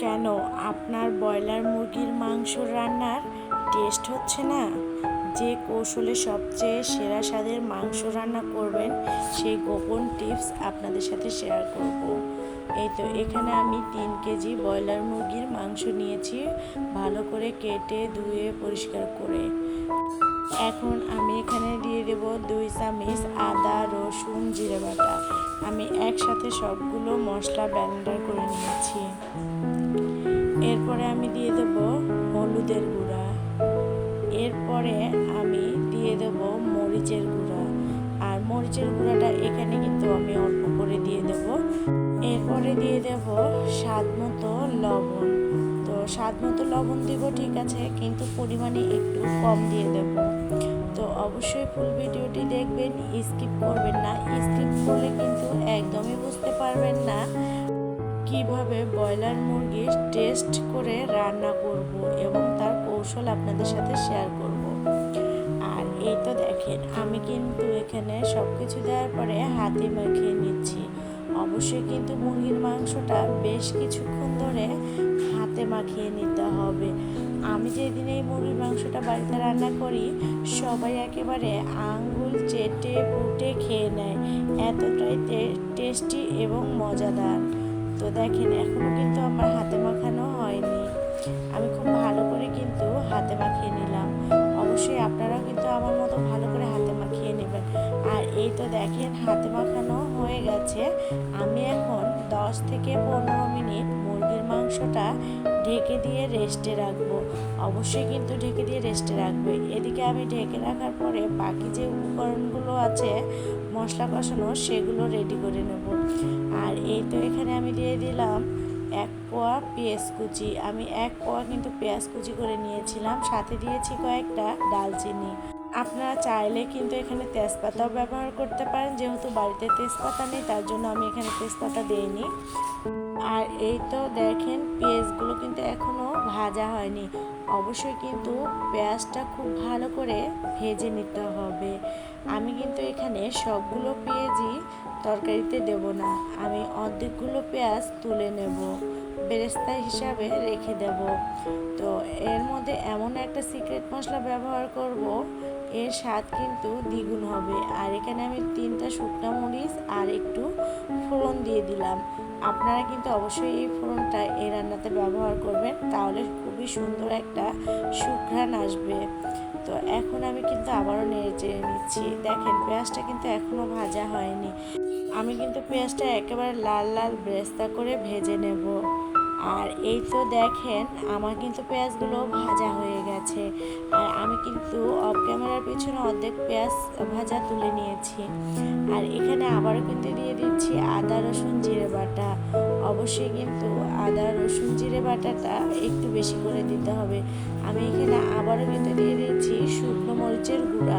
কেন আপনার ব্রয়লার মুরগির মাংস রান্নার টেস্ট হচ্ছে না? যে কৌশলে সবচেয়ে সেরা স্বাদের মাংস রান্না করবেন সেই গোপন টিপস আপনাদের সাথে শেয়ার করব। এই তো এখানে আমি 3 কেজি ব্রয়লার মুরগির মাংস নিয়েছি, ভালো করে কেটে ধুয়ে পরিষ্কার করে। এখন আমি এখানে দিয়ে দেব 2 চামচ আদা, রসুন, জিরে বাটা। আমি একসাথে সবগুলো মশলা ব্লেন্ডার করে নিয়েছি। এরপরে আমি দিয়ে দেব হলুদের গুঁড়া। এরপরে আমি দিয়ে দেব মরিচের গুঁড়া। আর মরিচের গুঁড়াটা এখানে কিন্তু আমি অল্প করে দিয়ে দেব। এরপরে দিয়ে দেব স্বাদ মতো লবণ। তো স্বাদ মতো লবণ দিব, ঠিক আছে, কিন্তু পরিমাণে একটু কম দিয়ে দেব। তো অবশ্যই ফুল ভিডিওটি দেখবেন, স্কিপ করবেন না। স্কিপ করলে কিন্তু একদমই বুঝতে পারবেন না কিভাবে ব্রয়লার মুরগির টেস্ট করে রান্না করব এবং তার কৌশল আপনাদের সাথে শেয়ার করব। আর এই তো দেখেন, আমি কিন্তু এখানে সব কিছু দেওয়ার পরে হাতে মাখিয়ে নিচ্ছি। অবশ্যই কিন্তু মুরগির মাংসটা বেশ কিছুক্ষণ ধরে হাতে মাখিয়ে নিতে হবে। আমি যেদিন এই মুরগির মাংসটা বাড়িতে রান্না করি, সবাই একেবারে আঙ্গুল চেটে পুটে খেয়ে নেয়, এতটাই টেস্টি এবং মজাদার। তো দেখেন, এখনও কিন্তু আমার হাতে মাখানো হয়নি। আমি খুব ভালো করে কিন্তু হাতে মাখিয়ে নিলাম। অবশ্যই আপনারাও কিন্তু আমার মতো ভালো করে হাতে মাখিয়ে নেবেন। আর এই তো দেখেন, হাতে মাখানো হয়ে গেছে। আমি এখন 10 থেকে 15 মিনিট মুরগির মাংসটা ঢেকে দিয়ে রেস্টে রাখবো। অবশ্যই কিন্তু ঢেকে দিয়ে রেস্টে রাখবে। এদিকে আমি ঢেকে রাখার পরে বাকি যে উপকরণগুলো আছে মশলা কষানো, সেগুলো রেডি করে নেব। আর এই তো এখানে আমি দিয়ে দিলাম 1 পোয়া পেঁয়াজ কুচি। আমি 1 পোয়া কিন্তু পেঁয়াজ কুচি করে নিয়েছিলাম, সাথে দিয়েছি কয়েকটা ডালচিনি। আপনারা চাইলে কিন্তু এখানে তেজপাতাও ব্যবহার করতে পারেন, যেহেতু বাড়িতে তেজপাতা নেই তার জন্য আমি এখানে তেজপাতা দিইনি। আর এই তো দেখেন, পেঁয়াজগুলো কিন্তু এখনও ভাজা হয়নি। অবশ্যই কিন্তু পেঁয়াজটা খুব ভালো করে ভেজে নিতে হবে। আমি কিন্তু এখানে সবগুলো পেঁয়াজই তরকারিতে দেব না, আমি অর্ধেকগুলো পেঁয়াজ তুলে নেব, বেরেস্তা হিসাবে রেখে দেব। তো এর মধ্যে এমন একটা সিক্রেট মশলা ব্যবহার করব, এর স্বাদ কিন্তু দ্বিগুণ হবে। আর এখানে আমি 3টা শুকনো মরিচ আর একটু ফোড়ন দিয়ে দিলাম। আপনারা কিন্তু অবশ্যই এই ফোড়নটা এই রান্নাতে ব্যবহার করবেন, তাহলে খুবই সুন্দর একটা সুঘ্রাণ আসবে। তো এখন আমি কিন্তু আবারও নেড়ে চেড়ে নিচ্ছি। দেখেন, পেঁয়াজটা কিন্তু এখনও ভাজা হয়নি। আমি কিন্তু পেঁয়াজটা একেবারে লাল লাল বেরেস্তা করে ভেজে নেব। আর এই তো দেখেন, আমার কিন্তু পেঁয়াজগুলো ভাজা হয়ে গেছে। আর আমি কিন্তু অফ ক্যামেরার পিছনে অর্ধেক পেঁয়াজ ভাজা তুলে নিয়েছি। আর এখানে আবারও কিন্তু দিয়ে দিচ্ছি আদা, রসুন, জিরে বাটা। অবশ্যই কিন্তু আদা, রসুন, জিরে বাটাটা একটু বেশি করে দিতে হবে। আমি এখানে আবারও কিন্তু দিয়ে দিচ্ছি শুকনো মরিচের গুঁড়া।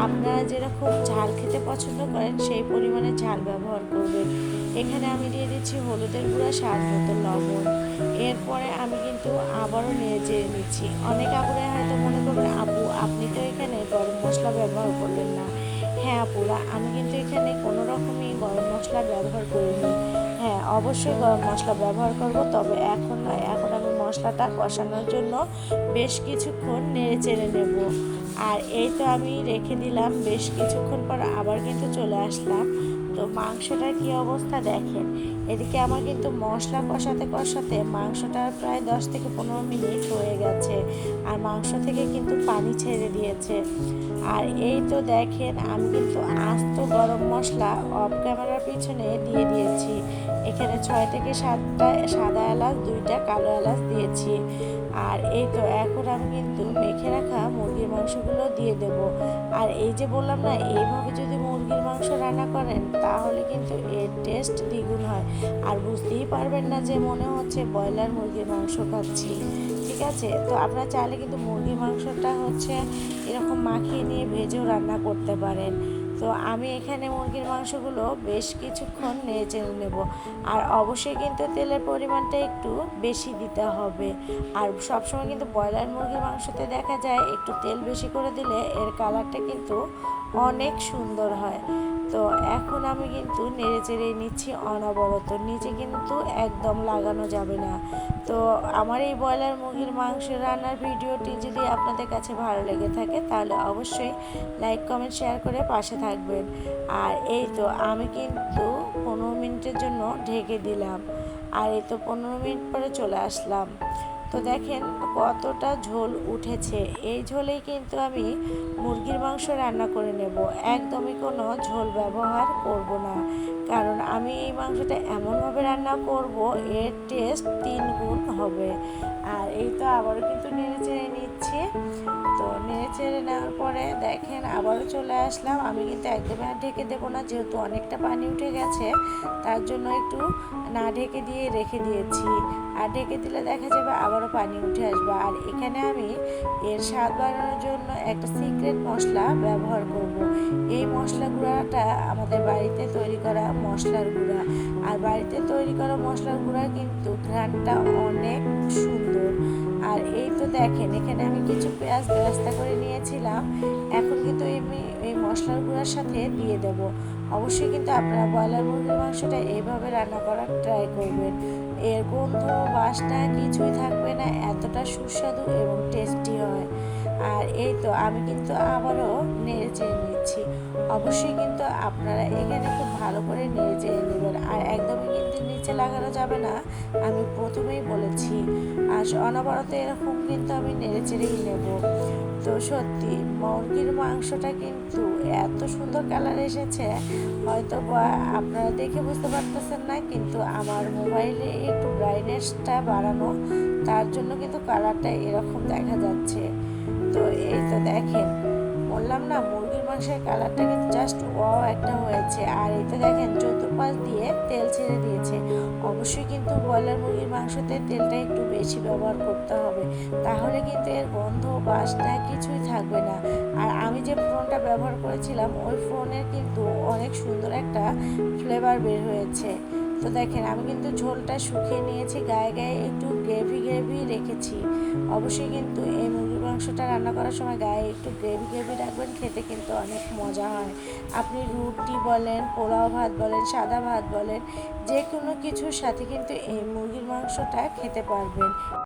আপনারা যেরকম ঝাল খেতে পছন্দ করেন সেই পরিমাণে ঝাল ব্যবহার করবেন। এখানে আমি দিয়ে দিচ্ছি হলুদের গুঁড়া, স্বাদ মতো লবণ। এরপরে আমি কিন্তু আবারও নেড়ে চেড়ে নিচ্ছি। অনেক আপুরা হয়তো মনে করবেন, আপু আপনি তো এখানে গরম মশলা ব্যবহার করলেন না। হ্যাঁ আপুরা, আমি কিন্তু এখানে কোনো রকমই গরম মশলা ব্যবহার করিনি। হ্যাঁ, অবশ্যই গরম মশলা ব্যবহার করব, তবে এখন নয়। এখন আমি মশলাটা কষানোর জন্য বেশ কিছুক্ষণ নেড়ে চেড়ে নেব। আর এই তো আমি রেখে দিলাম। বেশ কিছুক্ষণ পর আবার কিন্তু চলে আসলাম। তো মাংসটার কী অবস্থা দেখেন। এদিকে আমার কিন্তু মশলা কষাতে কষাতে মাংসটা প্রায় 10 থেকে 15 মিনিট হয়ে গেছে। আর মাংস থেকে কিন্তু পানি ছেড়ে দিয়েছে। আর এই তো দেখেন, আমি কিন্তু আস্ত গরম মশলা অফ ক্যামেরার পিছনে দিয়ে দিয়েছি। এখানে 6 থেকে 7টা সাদা এলাচ, 2টা কালো এলাচ দিয়েছি। আর এই তো এখন আমি কিন্তু মেখে রাখা মুরগির মাংসগুলো দিয়ে দেব। আর এই যে বললাম না, এইভাবে যদি মুরগির মাংস রান্না করেন তাহলে কিন্তু এর টেস্ট দ্বিগুণ হয়। আর বুঝতেই পারবেন না যে মনে হচ্ছে ব্রয়লার মুরগির মাংস খাচ্ছি। ঠিক আছে, তো আপনারা চাইলে কিন্তু মুরগির মাংসটা এরকম মাখিয়ে নিয়ে ভেজেও রান্না করতে পারেন। তো আমি এখানে মুরগির মাংসগুলো বেশ কিছুক্ষণ নেড়ে নেব। আর অবশ্যই কিন্তু তেলের পরিমাণটা একটু বেশি দিতে হবে। আর সবসময় কিন্তু ব্রয়লার মুরগির মাংসতে দেখা যায় একটু তেল বেশি করে দিলে এর কালারটা কিন্তু অনেক সুন্দর হয়। তো এখন আমি কিন্তু নেড়ে চেড়ে নিচ্ছি অনবরত, নিচে কিন্তু একদম লাগানো যাবে না। তো আমার এই ব্রয়লার মুরগির মাংস রান্নার ভিডিওটি যদি আপনাদের কাছে ভালো লেগে থাকে তাহলে অবশ্যই লাইক কমেন্ট শেয়ার করে পাশে থাকবেন। আর এই তো আমি কিন্তু 15 মিনিটের জন্য ঢেকে দিলাম। আর এই তো 15 মিনিট পরে চলে আসলাম। তো দেখেন কতটা ঝোল উঠেছে। এই ঝোলেই কিন্তু আমি মুরগির মাংস রান্না করে নেব, একদমই কোনো ঝোল ব্যবহার করব না। কারণ আমি এই মাংসটা এমনভাবে রান্না করব এর টেস্ট 3 গুণ হবে। আর এই তো আবারও কিন্তু নেড়ে চেড়ে নিচ্ছি। তো নেড়ে চেড়ে নেওয়ার পরে দেখেন আবারও চলে আসলাম। আমি কিন্তু একদমই আর ঢেকে দেবো না, যেহেতু অনেকটা পানি উঠে গেছে তার জন্য একটু না ঢেকে দিয়ে রেখে দিয়েছি। আর ঢেকে দিলে দেখা যাবে আবারও পানি উঠে আসবে। আর এখানে আমি এর স্বাদ বাড়ানোর জন্য একটা সিক্রেট মশলা ব্যবহার করব। এই মশলা গুঁড়াটা আমাদের বাড়িতে তৈরি করা মশলার গুঁড়া। আর বাড়িতে তৈরি করা মশলার গুঁড়া কিন্তু ঘ্রাণটা অনেক সুন্দর। আর এই তো দেখেন এখানে আমি কিছু পেঁয়াজ বেরেস্তা করে নিয়েছিলাম, এখন কিন্তু এই মশলার গুঁড়ার সাথে দিয়ে দেব। অবশ্যই কিন্তু আপনারা ব্রয়লার মুরগির মাংসটা এইভাবে রান্না করার ট্রাই করবেন। এর গন্ধ বাসনা কিছুই থাকবে না, এতটা সুস্বাদু এবং টেস্টি হয়। আর এই তো আমি কিন্তু আবারও নেড়ে চেড়ে নিচ্ছি। অবশ্যই কিন্তু আপনারা এখানে খুব ভালো করে নেড়ে চেড়ে নেবেন। আর একদমই কিন্তু নিচে লাগানো যাবে না, আমি প্রথমেই বলেছি। আর অনবরত এরকম কিন্তু আমি নেড়ে চেড়েই নেব। তো সত্যি মুরগির মাংসটা কিন্তু এত সুন্দর কালার এসেছে, হয়তো আপনারা দেখে বুঝতে পারতেছেন না, কিন্তু আমার মোবাইলে একটু ব্রাইটনেসটা বাড়ানো, তার জন্য কিন্তু কালারটা এরকম দেখা যাচ্ছে। তো এই তো দেখেন বললাম না, মুরগির মাংসের কালারটা কিন্তু জাস্ট ওয়াও একটা হয়েছে। আর এই তো দেখেন চতুর্পাশ দিয়ে তেল ছেড়ে দিয়েছে। অবশ্যই কিন্তু ব্রয়লার মুরগির মাংসতে তেলটা একটু বেশি ব্যবহার করতে হবে, তাহলে কিন্তু এর গন্ধ বাসনা কিছুই থাকবে না। আর আমি যে ফোড়নটা ব্যবহার করেছিলাম ওই ফোড়নের কিন্তু অনেক সুন্দর একটা ফ্লেভার বের হয়েছে। তো দেখেন আমি কিন্তু ঝোলটা শুকিয়ে নিয়েছি, গায়ে গায়ে একটু গ্রেভি গ্রেভি রেখেছি। অবশ্যই কিন্তু এই মুরগির মাংসটা রান্না করার সময় গায়ে একটু গ্রেভি গ্রেভি রাখবেন, খেতে কিন্তু অনেক মজা হয়। আপনি রুটি বলেন, পোলাও ভাত বলেন, সাদা ভাত বলেন, যে কোনো কিছুর সাথে কিন্তু এই মুরগির মাংসটা খেতে পারবেন।